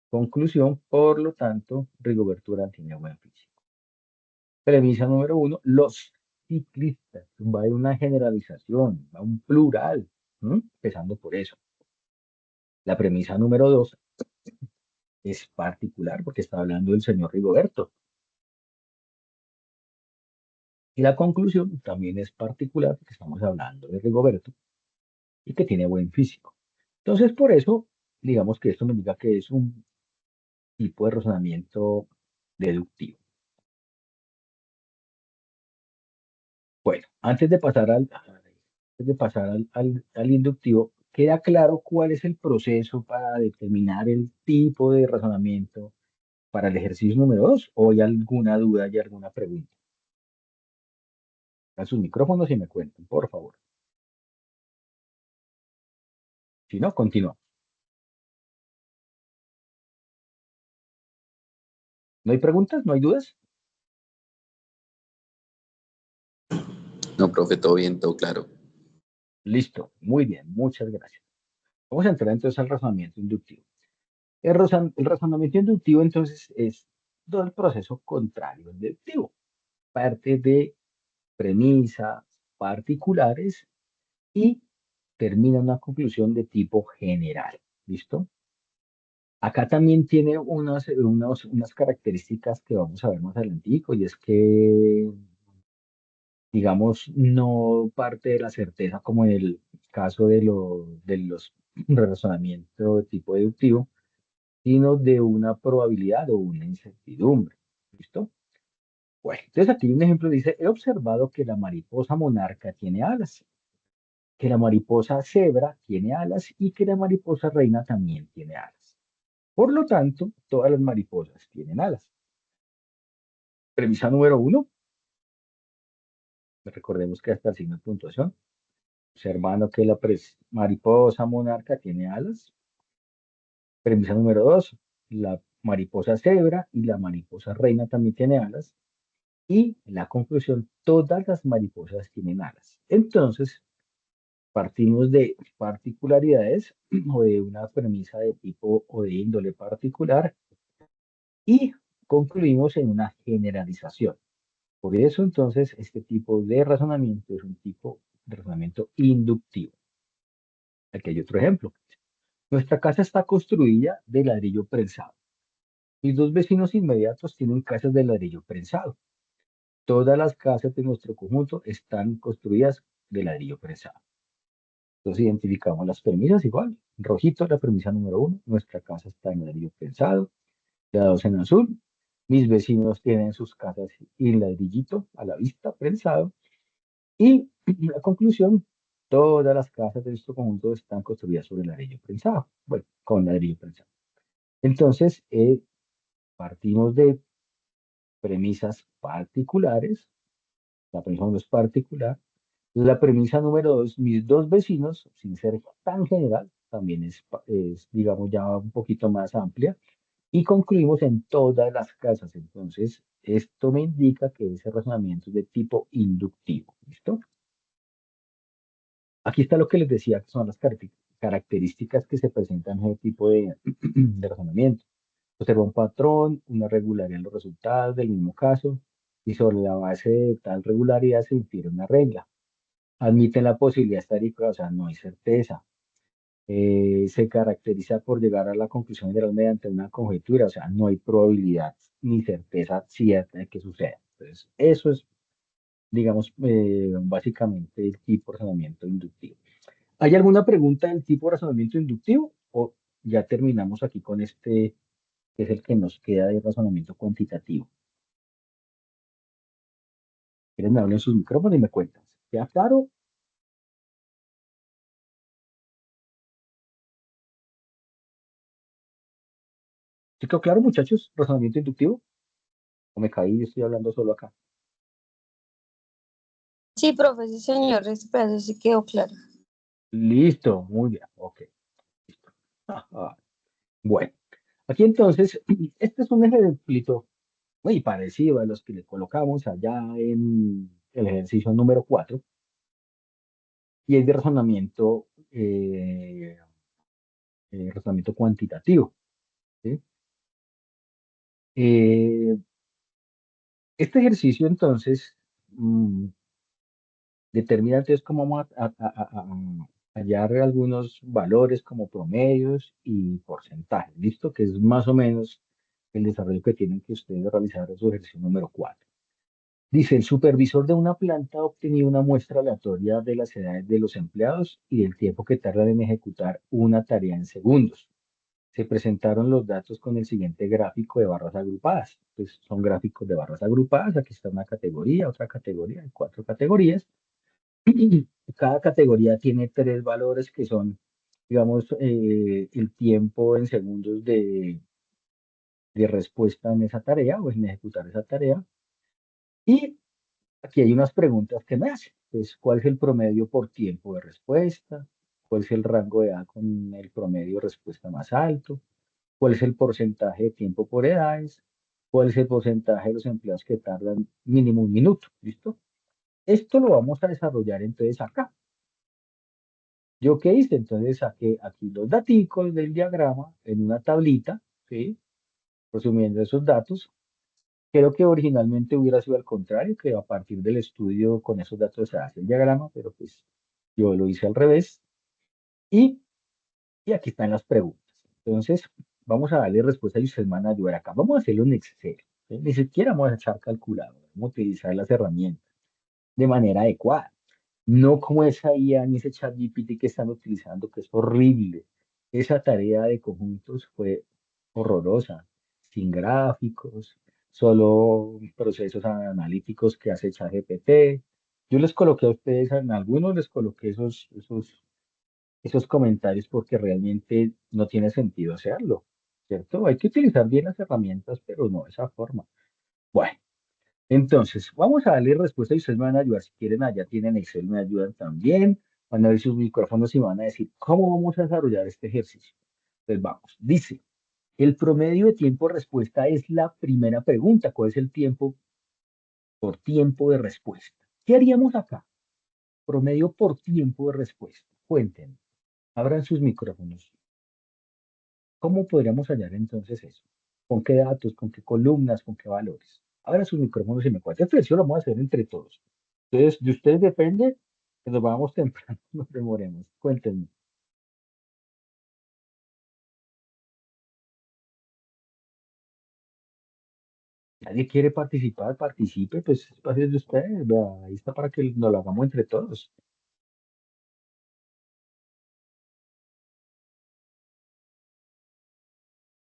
Conclusión, por lo tanto, Rigoberto Urán tiene buen físico. Premisa número uno, los ciclistas. Va a haber una generalización, va a un plural, empezando por eso. La premisa número dos es particular porque está hablando del señor Rigoberto. Y la conclusión también es particular porque estamos hablando de Rigoberto y que tiene buen físico. Entonces, por eso, digamos que esto me indica que es un tipo de razonamiento deductivo. Bueno, antes de pasar al inductivo, ¿queda claro cuál es el proceso para determinar el tipo de razonamiento para el ejercicio número 2? ¿O hay alguna duda y alguna pregunta? A sus micrófonos y me cuenten, por favor. Si no, continúo. ¿No hay preguntas? ¿No hay dudas? No, profe, todo bien, todo claro. Listo, muy bien, muchas gracias. Vamos a entrar entonces al razonamiento inductivo. El razonamiento inductivo entonces es todo el proceso contrario al deductivo. Parte de premisas particulares y termina una conclusión de tipo general. ¿Listo? Acá también tiene unas características que vamos a ver más adelantico y es que, digamos, no parte de la certeza como en el caso de los razonamientos de tipo deductivo, sino de una probabilidad o una incertidumbre. ¿Listo? Bueno, entonces aquí un ejemplo dice, he observado que la mariposa monarca tiene alas, que la mariposa cebra tiene alas y que la mariposa reina también tiene alas. Por lo tanto, todas las mariposas tienen alas. Premisa número uno, recordemos que hasta el signo de puntuación, observando que la mariposa monarca tiene alas. Premisa número dos, la mariposa cebra y la mariposa reina también tiene alas. Y la conclusión, todas las mariposas tienen alas. Entonces, partimos de particularidades o de una premisa de tipo o de índole particular y concluimos en una generalización. Por eso, entonces, este tipo de razonamiento es un tipo de razonamiento inductivo. Aquí hay otro ejemplo. Nuestra casa está construida de ladrillo prensado. Mis dos vecinos inmediatos tienen casas de ladrillo prensado. Todas las casas de nuestro conjunto están construidas de ladrillo prensado. Entonces identificamos las premisas igual. Rojito, la premisa número uno. Nuestra casa está en ladrillo prensado. La dos en azul. Mis vecinos tienen sus casas en ladrillito a la vista prensado. Y la conclusión, todas las casas de nuestro conjunto están construidas sobre ladrillo prensado. Bueno, con ladrillo prensado. Entonces, partimos de premisas particulares. La premisa uno es particular. La premisa número dos, mis dos vecinos, sin ser tan general, también es, digamos, ya un poquito más amplia. Y concluimos en todas las casas. Entonces, Esto me indica que ese razonamiento es de tipo inductivo. ¿Listo? Aquí está lo que les decía, que son las características que se presentan en ese tipo de razonamiento. Observa un patrón, una regularidad en los resultados del mismo caso, y sobre la base de tal regularidad se infiere una regla. Admiten la posibilidad estadística, o sea, no hay certeza. Se caracteriza por llegar a la conclusión general mediante una conjetura, o sea, no hay probabilidad ni certeza cierta de que suceda. Entonces, eso es, digamos, básicamente el tipo de razonamiento inductivo. ¿Hay alguna pregunta del tipo de razonamiento inductivo? ¿O ya terminamos aquí con este, que es el que nos queda de razonamiento cuantitativo? ¿Quieren me hablen sus micrófonos y me cuentan? ¿Queda claro? ¿Sí quedó claro, muchachos? ¿Razonamiento inductivo? ¿O me caí y estoy hablando solo acá? Sí, profe, sí, señor, ese pedazo sí quedó claro. Listo, muy bien, ok. Listo. Ajá. Bueno, aquí entonces, este es un ejemplito muy parecido a los que le colocamos allá en el ejercicio número 4 y es de razonamiento cuantitativo. ¿Sí? Eh, este ejercicio entonces determina entonces cómo vamos a hallar algunos valores como promedios y porcentajes, ¿listo? Que es más o menos el desarrollo que tienen que ustedes realizar en su ejercicio número 4. Dice, el supervisor de una planta ha obtenido una muestra aleatoria de las edades de los empleados y del tiempo que tardan en ejecutar una tarea en segundos. Se presentaron los datos con el siguiente gráfico de barras agrupadas. Pues son gráficos de barras agrupadas. Aquí está una categoría, otra categoría, hay 4 categorías. Cada categoría tiene 3 valores que son, digamos, el tiempo en segundos de respuesta en esa tarea o en ejecutar esa tarea. Y aquí hay unas preguntas que me hacen. Pues, ¿cuál es el promedio por tiempo de respuesta? ¿Cuál es el rango de edad con el promedio de respuesta más alto? ¿Cuál es el porcentaje de tiempo por edades? ¿Cuál es el porcentaje de los empleados que tardan mínimo un minuto? ¿Listo? Esto lo vamos a desarrollar entonces acá. ¿Yo qué hice? Entonces saqué aquí los daticos del diagrama en una tablita, ¿sí? Resumiendo esos datos. Creo que originalmente hubiera sido al contrario, que a partir del estudio con esos datos se hace el diagrama, pero pues yo lo hice al revés. Y, y aquí están las preguntas. Entonces, vamos a darle respuesta y ustedes van a ayudar acá. Vamos a hacerlo en Excel. ¿Sí? Ni siquiera vamos a echar calculadora, vamos a utilizar las herramientas de manera adecuada. No como esa IA ni ese ChatGPT que están utilizando, que es horrible. Esa tarea de conjuntos fue horrorosa, sin gráficos, solo procesos analíticos que hace ChatGPT. Yo les coloqué a ustedes, en algunos les coloqué esos comentarios porque realmente no tiene sentido hacerlo, ¿cierto? Hay que utilizar bien las herramientas, pero no de esa forma. Bueno. Entonces, vamos a darle respuesta y ustedes me van a ayudar. Si quieren, allá tienen Excel, me ayudan también. Van a ver sus micrófonos y van a decir cómo vamos a desarrollar este ejercicio. Entonces, vamos. Dice, el promedio de tiempo de respuesta es la primera pregunta. ¿Cuál es el tiempo por tiempo de respuesta? ¿Qué haríamos acá? Promedio por tiempo de respuesta. Cuenten. Abran sus micrófonos. ¿Cómo podríamos hallar entonces eso? ¿Con qué datos? ¿Con qué columnas? ¿Con qué valores? Abran sus micrófonos y me cuentan. Este ejercicio lo vamos a hacer entre todos. Entonces, de ustedes depende que nos vamos temprano, nos demoremos. Cuéntenme. Nadie quiere participar, participe, pues este espacio es de ustedes. Vea, ahí está para que nos lo hagamos entre todos.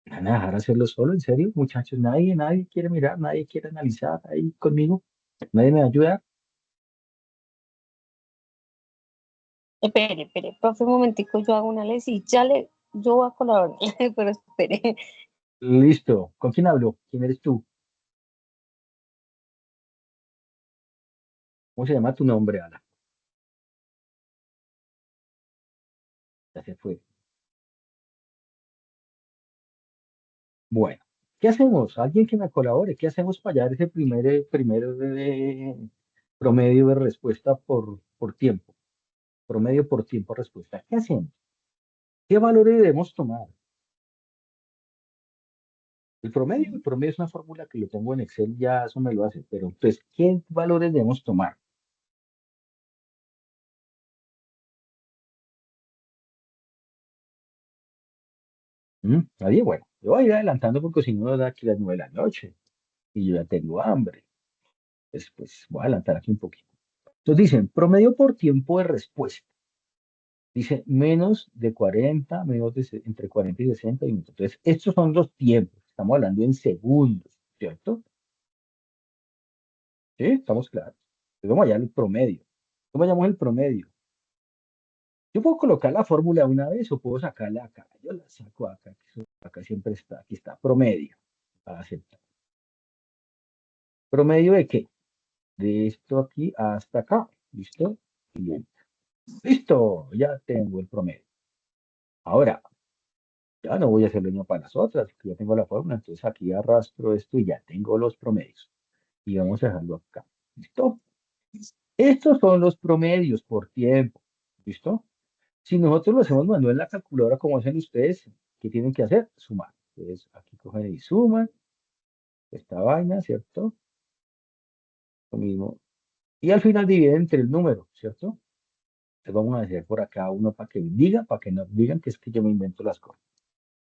¿Van a dejar hacerlo solo? ¿En serio, muchachos? Nadie quiere mirar, nadie quiere analizar ahí conmigo. Nadie me va a ayudar. Espere, profe, un momentico, yo hago una ley y yo voy a colaborar, pero espere. Listo. ¿Con quién hablo? ¿Quién eres tú? ¿Cómo se llama tu nombre, Ana? Ya se fue. Bueno. ¿Qué hacemos? Alguien que me colabore. ¿Qué hacemos para hallar ese promedio de respuesta por tiempo? Promedio por tiempo de respuesta. ¿Qué hacemos? ¿Qué valores debemos tomar? El promedio es una fórmula que lo tengo en Excel, ya eso me lo hace, pero entonces, ¿qué valores debemos tomar? Nadie, bueno, yo voy a ir adelantando porque si no da aquí las 9 de la noche y yo ya tengo hambre. Pues voy a adelantar aquí un poquito. Entonces dicen, promedio por tiempo de respuesta. Dice menos de 40, entre 40 y 60 minutos. Entonces, estos son los tiempos. Estamos hablando en segundos, ¿cierto? Sí, estamos claros. Entonces, vamos allá al promedio. ¿Cómo llamamos el promedio? Yo puedo colocar la fórmula una vez o puedo sacarla acá. Yo la saco acá, acá siempre está. Aquí está, promedio. Para aceptar. ¿Promedio de qué? De esto aquí hasta acá. ¿Listo? Y listo, ya tengo el promedio. Ahora, ya no voy a hacer lo mismo para las otras, que ya tengo la fórmula. Entonces aquí arrastro esto y ya tengo los promedios. Y vamos a dejarlo acá. ¿Listo? Estos son los promedios por tiempo. ¿Listo? Si nosotros lo hacemos manual en la calculadora, como hacen ustedes, ¿qué tienen que hacer? Sumar. Entonces, aquí cogen y suman esta vaina, ¿cierto? Lo mismo. Y al final dividen entre el número, ¿cierto? Entonces vamos a hacer por acá uno para que diga, para que no digan que es que yo me invento las cosas.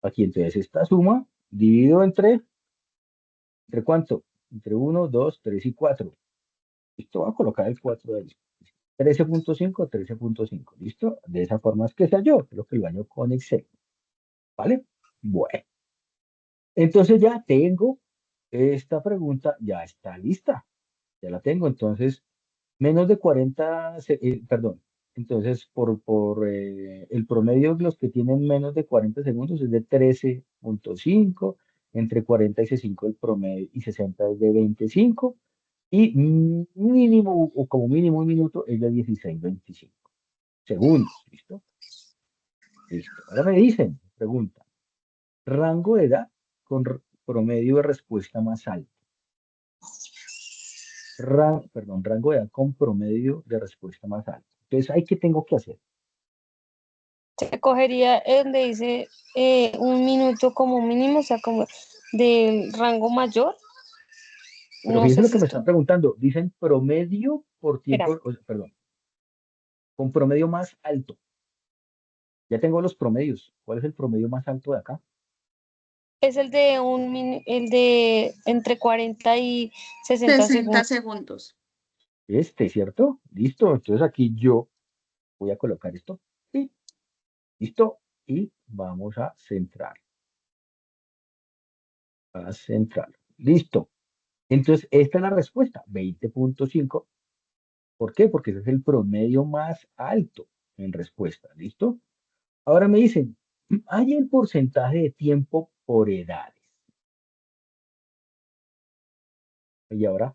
Aquí entonces esta suma dividido ¿entre cuánto? Entre 1, 2, 3 y 4. Listo, voy a colocar el 4 ahí. 13.5, 13.5. ¿Listo? De esa forma es que sea yo, creo que lo hallo con Excel. ¿Vale? Bueno. Entonces ya tengo esta pregunta, ya está lista. Ya la tengo. Entonces, menos de 40, perdón. Entonces, el promedio de los que tienen menos de 40 segundos es de 13.5, entre 40 y 65 el promedio y 60 es de 25 y mínimo o como mínimo un minuto es de 16.25 segundos. ¿Listo? Listo. Ahora me dicen, pregunta, rango de edad con promedio de respuesta más alto. Perdón, rango de edad con promedio de respuesta más alto. Entonces, ¿ahí qué tengo que hacer? Se cogería donde dice un minuto como mínimo, o sea, como del rango mayor. Pero No fíjense sé lo que si me esto, están preguntando. Dicen promedio por espera, tiempo, perdón, con promedio más alto. Ya tengo los promedios. ¿Cuál es el promedio más alto de acá? es el de el de entre 40 y 60 60 segundos. segundos. Este, ¿cierto? Listo. Entonces aquí yo voy a colocar esto. Sí, listo. Y vamos a centrar. A centrar. Listo. Entonces, esta es la respuesta, 20.5. ¿Por qué? Porque ese es el promedio más alto en respuesta. ¿Listo? Ahora me dicen, hay el porcentaje de tiempo por edades. Y ahora,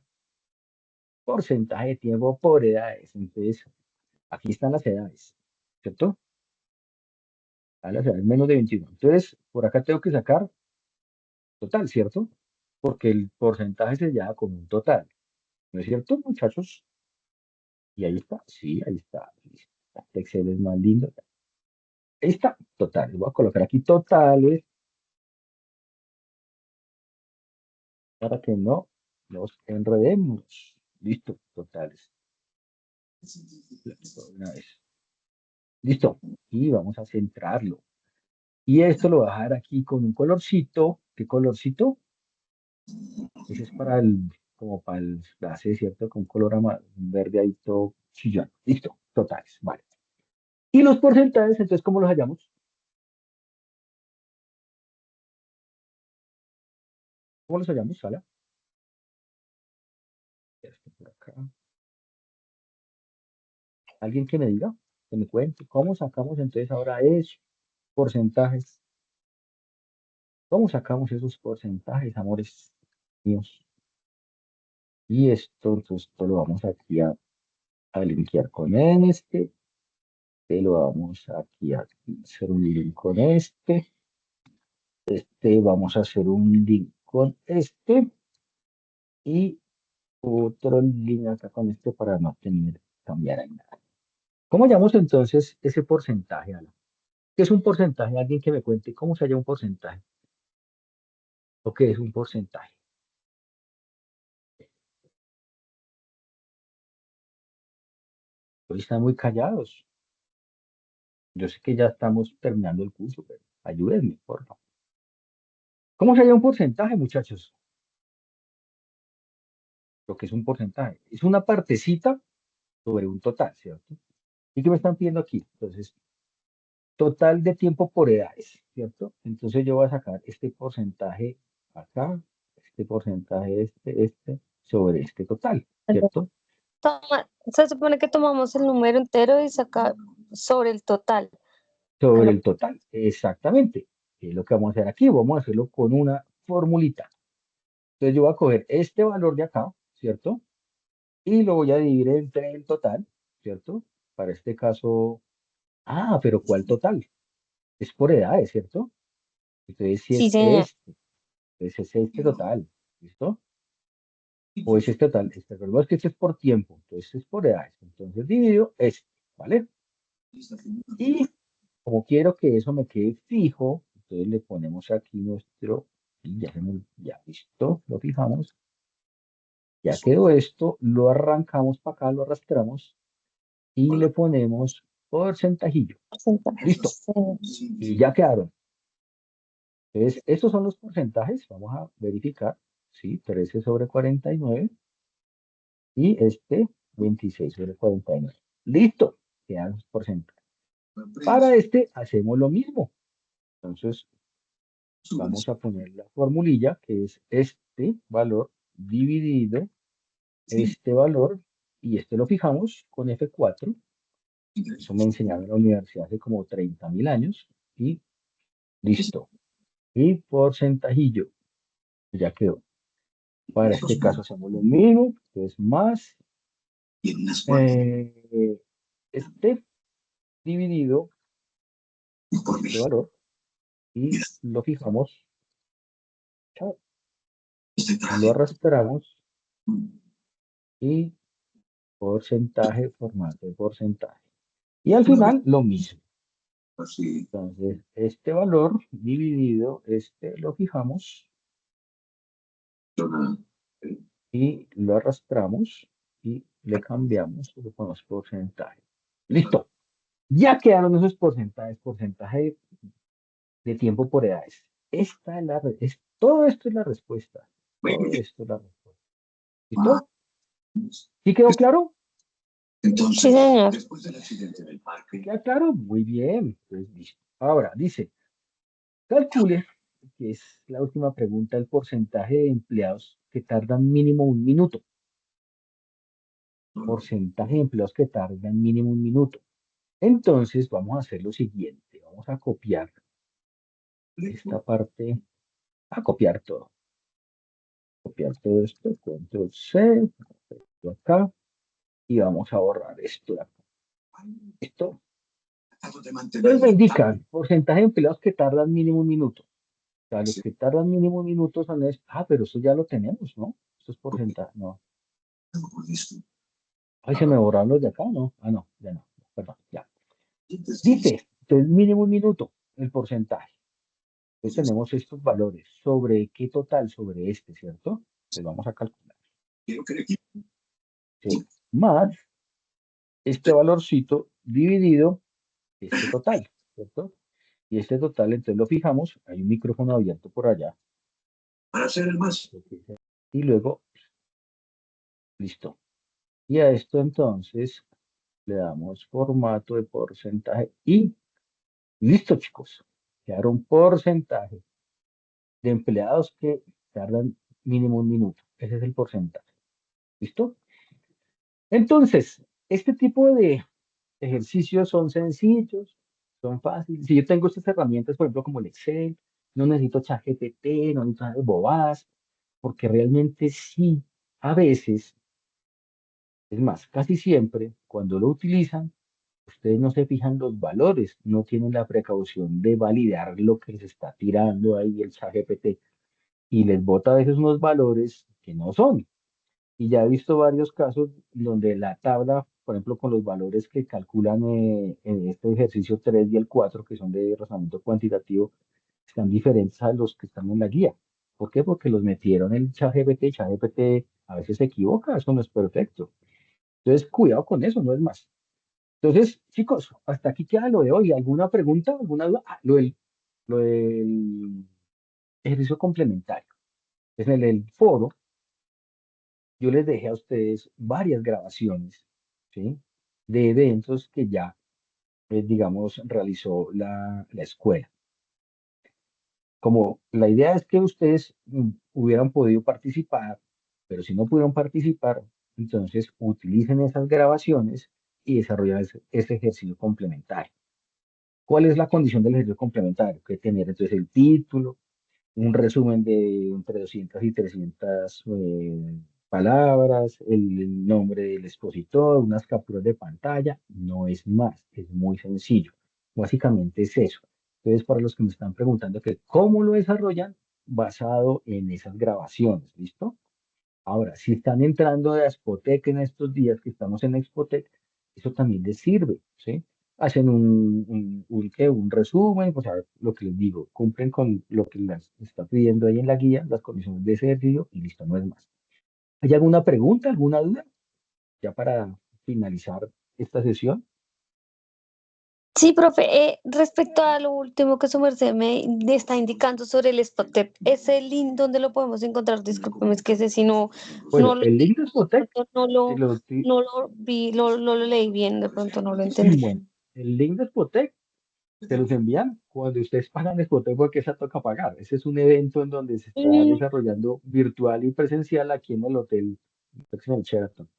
porcentaje de tiempo por edades. Entonces, aquí están las edades, ¿cierto? Están las edades menos de 21. Entonces, por acá tengo que sacar total, ¿cierto? Porque el porcentaje se llama como un total. ¿No es cierto, muchachos? Y ahí está, sí, ahí está. Listo. Este Excel es más lindo. Ahí está, totales. Voy a colocar aquí totales para que no nos enredemos. Listo, totales. Una vez. Listo. Y vamos a centrarlo. Y esto lo voy a dejar aquí con un colorcito. ¿Qué colorcito? Ese es como para el clase, ¿cierto? Con color verde ahí todo chillón. Listo, totales, vale. Y los porcentajes, entonces, ¿cómo los hallamos? ¿Cómo los hallamos, Sala? Esto por acá. ¿Alguien que me diga? Que me cuente. ¿Cómo sacamos entonces ahora esos porcentajes? ¿Cómo sacamos esos porcentajes, amores míos? Y esto, entonces, esto lo vamos aquí a linkear con este. Lo vamos aquí a hacer un link con este. Vamos a hacer un link con este y otro link acá con este para no tener que cambiar ahí nada. ¿Cómo llamamos entonces ese porcentaje, Alan? ¿Qué es un porcentaje? Alguien que me cuente cómo se halla un porcentaje. ¿O qué es un porcentaje? Hoy están muy callados. Yo sé que ya estamos terminando el curso, pero ayúdenme, por favor. ¿Cómo se halla un porcentaje, muchachos? Lo que es un porcentaje. Es una partecita sobre un total, ¿cierto? ¿Y qué me están pidiendo aquí? Entonces, total de tiempo por edades, ¿cierto? Entonces yo voy a sacar este porcentaje acá, este porcentaje, sobre este total, ¿cierto? Se supone que tomamos el número entero y sacar sobre el total. Sobre el total, exactamente. ¿Qué es lo que vamos a hacer aquí? Vamos a hacerlo con una formulita. Entonces yo voy a coger este valor de acá, ¿cierto? Y lo voy a dividir entre el total, ¿cierto? Para este caso, pero ¿cuál total? Es por edades, ¿cierto? Entonces si Sí, es señor. entonces es este total, ¿listo? O es este total, recordemos que este es por tiempo, entonces es por edades. Entonces divido este, ¿vale? Y como quiero que eso me quede fijo, entonces le ponemos aquí nuestro, y ya listo, lo fijamos. Ya quedó esto, lo arrancamos para acá, lo arrastramos y le ponemos porcentajillo. Listo. Y ya quedaron. Entonces, estos son los porcentajes. Vamos a verificar. Sí, 13 sobre 49 y 26 sobre 49. Listo. Quedan los porcentajes. Para este hacemos lo mismo. Entonces, vamos a poner la formulilla que es este valor dividido este valor y lo fijamos con F4. Eso me enseñaron en la universidad hace como 30.000 años y listo. Y porcentajillo, ya quedó. Para este caso hacemos lo mismo, que es más este dividido este valor y lo fijamos, chao, lo arrastramos y porcentaje, formato de porcentaje. Y al final lo mismo. Entonces, este valor dividido, lo fijamos y lo arrastramos y le cambiamos, le ponemos porcentaje. Listo. Ya quedaron esos porcentajes, porcentaje de tiempo por edades. Esta es todo esto es la respuesta. Todo esto es la respuesta. ¿Listo? ¿Sí quedó claro? Sí, señor. ¿Queda claro? Muy bien. Entonces, listo. Ahora, dice, calcule, que es la última pregunta, el porcentaje de empleados que tardan mínimo un minuto. Porcentaje de empleados que tardan mínimo un minuto. Entonces, vamos a hacer lo siguiente. Vamos a copiar esta parte, a copiar todo. Copiar todo esto, control C, esto acá, y vamos a borrar esto de acá. Esto. Entonces me indican porcentaje de empleados que tardan mínimo un minuto. O sea, los que tardan mínimo un minuto son pero eso ya lo tenemos, ¿no? Esto es porcentaje, no. Ay, se me borraron los de acá, ¿no? No, ya no, perdón, ya. Dice, entonces mínimo un minuto, el porcentaje. Entonces tenemos estos valores. ¿Sobre qué total? Sobre ¿cierto? Entonces vamos a calcular. ¿Sí? Más este valorcito dividido este total, ¿cierto? Y este total, entonces lo fijamos, hay un micrófono abierto por allá. Para hacer el más. Y luego, listo. Y a esto entonces le damos formato de porcentaje y listo, chicos. Quedaron porcentaje de empleados que tardan mínimo un minuto. Ese es el porcentaje. ¿Listo? Entonces, este tipo de ejercicios son sencillos, son fáciles. Si yo tengo estas herramientas, por ejemplo, como el Excel, no necesito ChatGPT, no necesito bobadas, porque realmente sí, a veces, es más, casi siempre, cuando lo utilizan, Ustedes no se fijan los valores, no tienen la precaución de validar lo que les está tirando ahí el ChatGPT y les bota a veces unos valores que no son. Y ya he visto varios casos donde la tabla, por ejemplo, con los valores que calculan en este ejercicio 3 y el 4, que son de razonamiento cuantitativo, están diferentes a los que están en la guía. ¿Por qué? Porque los metieron en ChatGPT. ChatGPT a veces se equivoca, eso no es perfecto. Entonces, cuidado con eso, no es más. Entonces, chicos, hasta aquí queda lo de hoy. ¿Alguna pregunta? ¿Alguna duda? Lo del ejercicio complementario. Es en el foro, yo les dejé a ustedes varias grabaciones, ¿sí? De eventos que ya, digamos, realizó la escuela. Como la idea es que ustedes hubieran podido participar, pero si no pudieron participar, entonces utilicen esas grabaciones y desarrollen ese ejercicio complementario. ¿Cuál es la condición del ejercicio complementario? Que tener entonces el título, un resumen de entre 200 y 300 palabras, el nombre del expositor, unas capturas de pantalla, no es más, es muy sencillo. Básicamente es eso. Entonces, para los que me están preguntando que cómo lo desarrollan, basado en esas grabaciones, ¿listo? Ahora, si están entrando de Expotec en estos días que estamos en Expotec, eso también les sirve, ¿sí? Hacen un resumen, pues a ver, lo que les digo, cumplen con lo que les está pidiendo ahí en la guía, las condiciones de ese ejercicio y listo, no es más. ¿Hay alguna pregunta, alguna duda? Ya para finalizar esta sesión. Sí, profe, respecto a lo último que su merced me está indicando sobre el Spotep, ¿ese link dónde lo podemos encontrar? Discúlpeme, es que ese sí no, Bueno, no lo, el link de Expotec, no te lo, lo, no lo vi, no lo leí bien, de pronto no lo entendí. bueno, el link de Expotec se los envían cuando ustedes pagan Spotify porque esa toca pagar. Ese es un evento en donde se está Mm, desarrollando virtual y presencial aquí en el hotel en el Sheraton.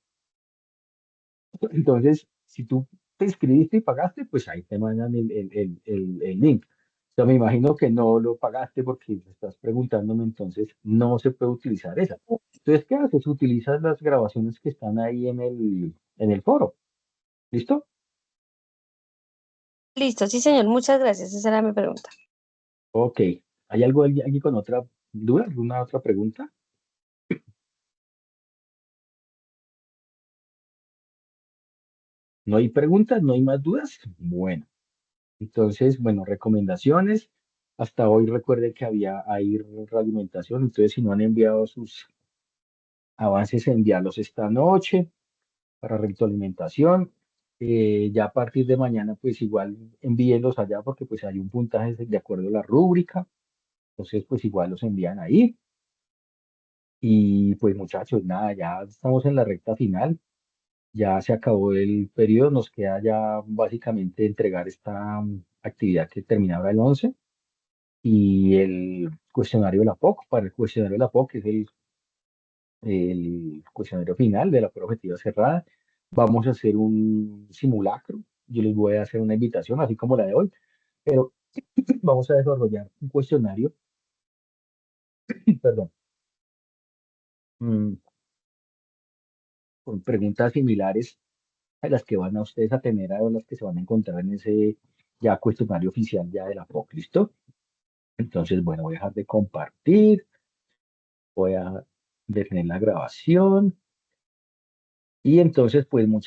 Entonces, si tú te inscribiste y pagaste, pues ahí te mandan el link. O sea, me imagino que no lo pagaste porque estás preguntándome, entonces no se puede utilizar esa. Entonces, ¿qué haces? Utilizas las grabaciones que están ahí en el foro. ¿Listo? listo, sí, señor, muchas gracias, esa era mi pregunta. Ok. ¿Hay algo aquí con otra duda? ¿Alguna otra pregunta? ¿No hay preguntas? ¿No hay más dudas? Bueno, entonces, bueno, recomendaciones. Hasta hoy recuerde que hay realimentación, entonces si no han enviado sus avances, enviarlos esta noche para retroalimentación. Ya a partir de mañana, pues igual envíenlos allá porque pues hay un puntaje de acuerdo a la rúbrica. Entonces, pues igual los envían ahí. Y pues muchachos, nada, ya estamos en la recta final. Ya se acabó el periodo, nos queda ya básicamente entregar esta actividad que termina ahora el 11 y el cuestionario de la POC. Para el cuestionario de la POC, que es el cuestionario final de la prueba objetiva cerrada, vamos a hacer un simulacro. Yo les voy a hacer una invitación, así como la de hoy, pero vamos a desarrollar un cuestionario, perdón, mm, con preguntas similares a las que van a ustedes a tener, a las que se van a encontrar en ese ya cuestionario oficial ya de la POC, ¿listo? Entonces, bueno, voy a dejar de compartir, voy a detener la grabación y entonces, pues, muchas